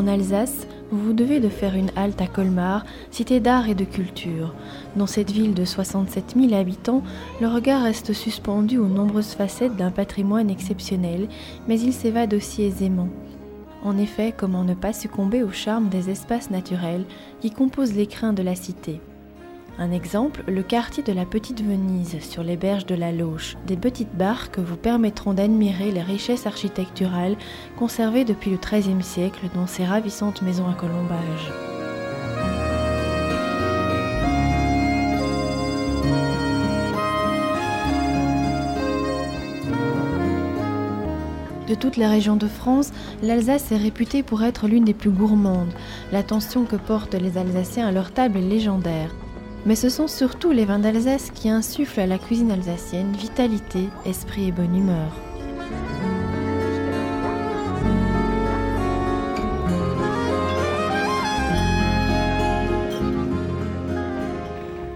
En Alsace, vous vous devez de faire une halte à Colmar, cité d'art et de culture. Dans cette ville de 67 000 habitants, le regard reste suspendu aux nombreuses facettes d'un patrimoine exceptionnel, mais il s'évade aussi aisément. En effet, comment ne pas succomber au charme des espaces naturels qui composent l'écrin de la cité ? Un exemple, le quartier de la Petite Venise, sur les berges de la Lauche. Des petites barques vous permettront d'admirer les richesses architecturales conservées depuis le XIIIe siècle dans ces ravissantes maisons à colombages. De toutes les régions de France, l'Alsace est réputée pour être l'une des plus gourmandes. L'attention que portent les Alsaciens à leur table est légendaire. Mais ce sont surtout les vins d'Alsace qui insufflent à la cuisine alsacienne vitalité, esprit et bonne humeur.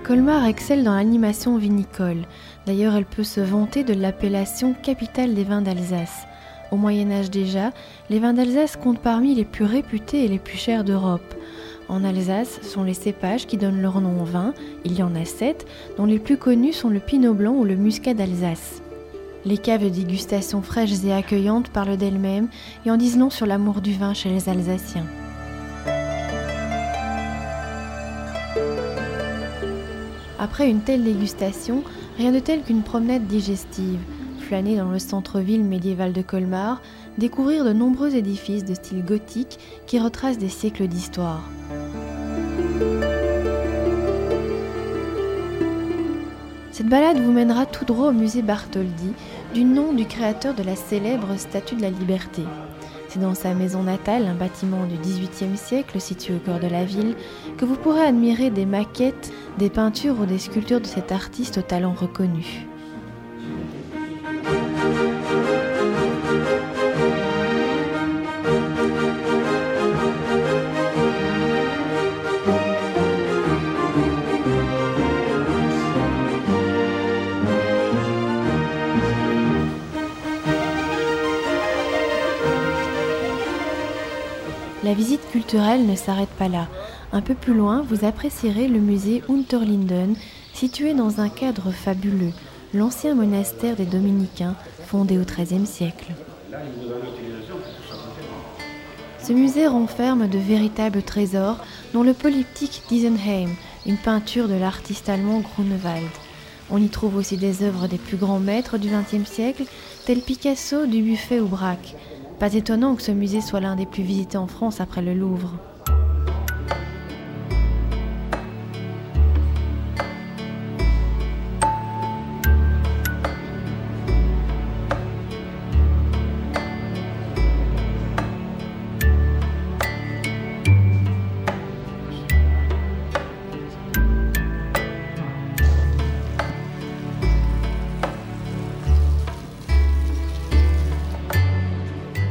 Colmar excelle dans l'animation vinicole. D'ailleurs, elle peut se vanter de l'appellation capitale des vins d'Alsace. Au Moyen-Âge déjà, les vins d'Alsace comptent parmi les plus réputés et les plus chers d'Europe. En Alsace, sont les cépages qui donnent leur nom au vin, il y en a 7, dont les plus connus sont le Pinot Blanc ou le Muscat d'Alsace. Les caves de dégustation fraîches et accueillantes parlent d'elles-mêmes et en disent long sur l'amour du vin chez les Alsaciens. Après une telle dégustation, rien de tel qu'une promenade digestive, flâner dans le centre-ville médiéval de Colmar, découvrir de nombreux édifices de style gothique qui retracent des siècles d'histoire. Cette balade vous mènera tout droit au musée Bartholdi, du nom du créateur de la célèbre Statue de la Liberté. C'est dans sa maison natale, un bâtiment du XVIIIe siècle situé au cœur de la ville, que vous pourrez admirer des maquettes, des peintures ou des sculptures de cet artiste au talent reconnu. La visite culturelle ne s'arrête pas là. Un peu plus loin, vous apprécierez le musée Unterlinden, situé dans un cadre fabuleux, l'ancien monastère des Dominicains, fondé au XIIIe siècle. Ce musée renferme de véritables trésors, dont le polyptyque d'Isenheim, une peinture de l'artiste allemand Grunewald. On y trouve aussi des œuvres des plus grands maîtres du XXe siècle, tels Picasso, Dubuffet ou Braque. Pas étonnant que ce musée soit l'un des plus visités en France après le Louvre.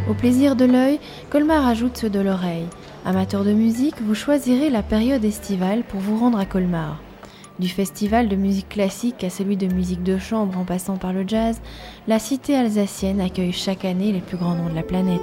Au plaisir de l'œil, Colmar ajoute ceux de l'oreille. Amateur de musique, vous choisirez la période estivale pour vous rendre à Colmar. Du festival de musique classique à celui de musique de chambre en passant par le jazz, la cité alsacienne accueille chaque année les plus grands noms de la planète.